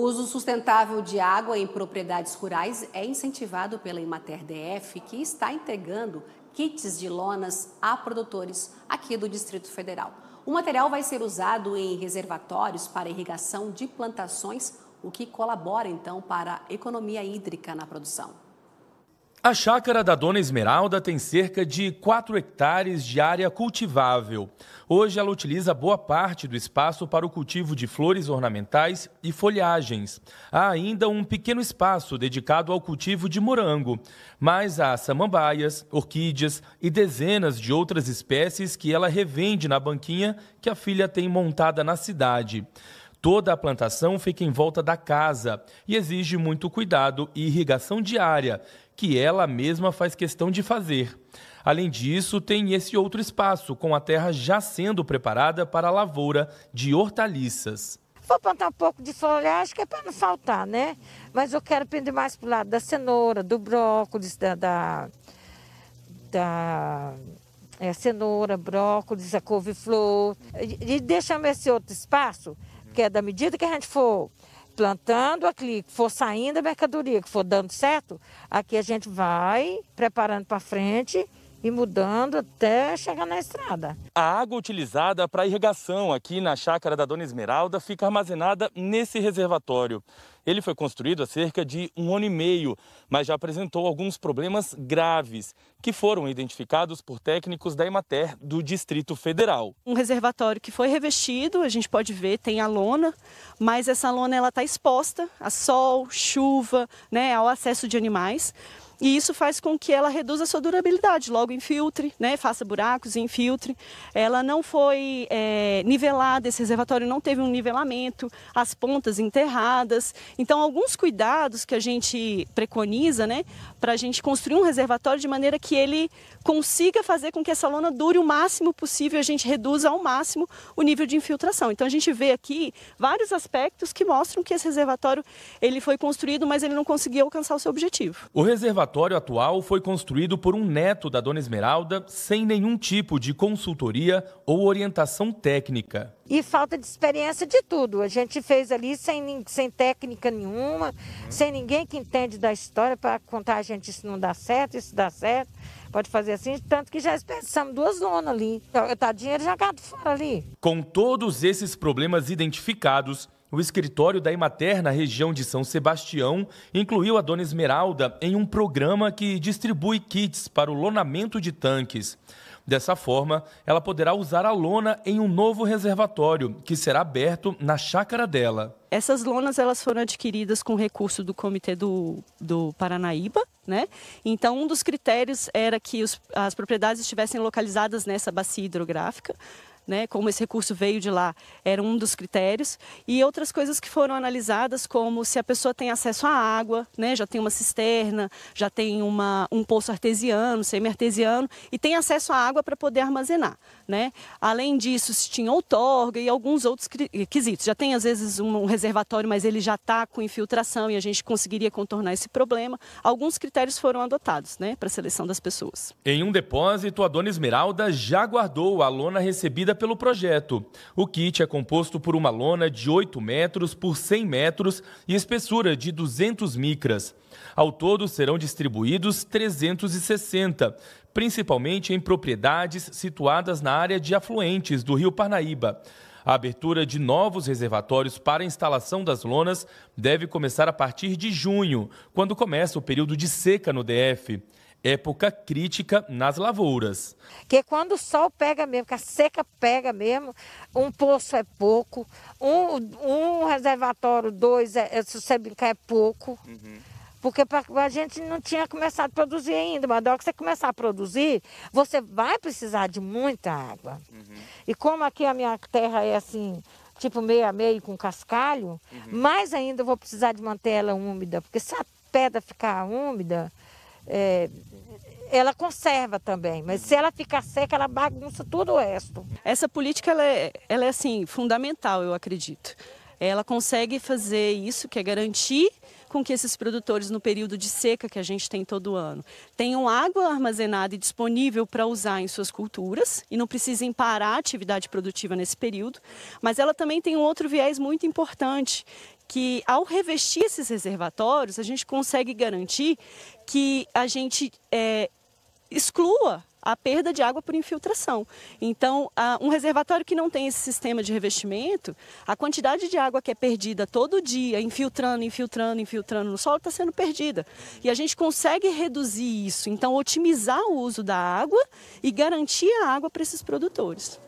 uso sustentável de água em propriedades rurais é incentivado pela Emater DF, que está entregando kits de lonas a produtores aqui do Distrito Federal. O material vai ser usado em reservatórios para irrigação de plantações, o que colabora então para a economia hídrica na produção. A chácara da Dona Esmeralda tem cerca de 4 hectares de área cultivável. Hoje ela utiliza boa parte do espaço para o cultivo de flores ornamentais e folhagens. Há ainda um pequeno espaço dedicado ao cultivo de morango, mas há samambaias, orquídeas e dezenas de outras espécies que ela revende na banquinha que a filha tem montada na cidade. Toda a plantação fica em volta da casa e exige muito cuidado e irrigação diária, que ela mesma faz questão de fazer. Além disso, tem esse outro espaço, com a terra já sendo preparada para a lavoura de hortaliças. Vou plantar um pouco de folhagem, que é para não faltar, né? Mas eu quero pender mais para o lado da cenoura, do brócolis, cenoura, brócolis, a couve-flor. E deixamos esse outro espaço, que é da medida que a gente for plantando aqui, que for saindo a mercadoria, que for dando certo, aqui a gente vai preparando para frente e mudando até chegar na estrada. A água utilizada para irrigação aqui na chácara da Dona Esmeralda fica armazenada nesse reservatório. Ele foi construído há cerca de 1 ano e meio, mas já apresentou alguns problemas graves, que foram identificados por técnicos da Emater do Distrito Federal. Um reservatório que foi revestido, a gente pode ver, tem a lona, mas essa lona está exposta a sol, chuva, né, ao acesso de animais. E isso faz com que ela reduza a sua durabilidade, logo infiltre, né, faça buracos e infiltre. Ela não foi nivelada, esse reservatório não teve um nivelamento, as pontas enterradas. Então, alguns cuidados que a gente preconiza, né, para a gente construir um reservatório de maneira que ele consiga fazer com que essa lona dure o máximo possível e a gente reduza ao máximo o nível de infiltração. Então, a gente vê aqui vários aspectos que mostram que esse reservatório ele foi construído, mas ele não conseguiu alcançar o seu objetivo. O reservatório atual foi construído por um neto da Dona Esmeralda, sem nenhum tipo de consultoria ou orientação técnica. E falta de experiência de tudo. A gente fez ali sem técnica nenhuma, sem ninguém que entende da história para contar a gente isso não dá certo, isso dá certo. Pode fazer assim, tanto que já pensamos 2 lonas ali. Tá dinheiro jogado fora ali. Com todos esses problemas identificados, o escritório da Emater na região de São Sebastião incluiu a Dona Esmeralda em um programa que distribui kits para o lonamento de tanques. Dessa forma, ela poderá usar a lona em um novo reservatório, que será aberto na chácara dela. Essas lonas elas foram adquiridas com recurso do Comitê do Paranaíba, né? Então, um dos critérios era que as propriedades estivessem localizadas nessa bacia hidrográfica. Né, como esse recurso veio de lá, era um dos critérios. E outras coisas que foram analisadas, como se a pessoa tem acesso à água, né, já tem uma cisterna, já tem um poço artesiano, semi-artesiano, e tem acesso à água para poder armazenar. Né? Além disso, se tinha outorga e alguns outros quesitos. Já tem, às vezes, um reservatório, mas ele já está com infiltração e a gente conseguiria contornar esse problema. Alguns critérios foram adotados, né, para a seleção das pessoas. Em um depósito, a Dona Esmeralda já guardou a lona recebida pelo projeto. O kit é composto por uma lona de 8 metros por 100 metros e espessura de 200 micras. Ao todo, serão distribuídos 360, principalmente em propriedades situadas na área de afluentes do Rio Parnaíba. A abertura de novos reservatórios para a instalação das lonas deve começar a partir de junho, quando começa o período de seca no DF. Época crítica nas lavouras. Que quando o sol pega mesmo, que a seca pega mesmo, um poço é pouco, um reservatório, 2, se você brincar, é pouco. Porque a gente não tinha começado a produzir ainda, mas na hora que você começar a produzir, você vai precisar de muita água. E como aqui a minha terra é assim, tipo meio a meio com cascalho, mais ainda eu vou precisar de manter ela úmida, porque se a pedra ficar úmida, ela conserva também, mas se ela ficar seca, ela bagunça tudo o resto. Essa política ela é assim, fundamental, eu acredito. Ela consegue fazer isso, que é garantir com que esses produtores, no período de seca que a gente tem todo ano, tenham água armazenada e disponível para usar em suas culturas e não precisem parar a atividade produtiva nesse período. Mas ela também tem um outro viés muito importante, que ao revestir esses reservatórios, a gente consegue garantir que a gente exclua a perda de água por infiltração. Então, um reservatório que não tem esse sistema de revestimento, a quantidade de água que é perdida todo dia, infiltrando no solo, está sendo perdida. E a gente consegue reduzir isso, então otimizar o uso da água e garantir a água para esses produtores.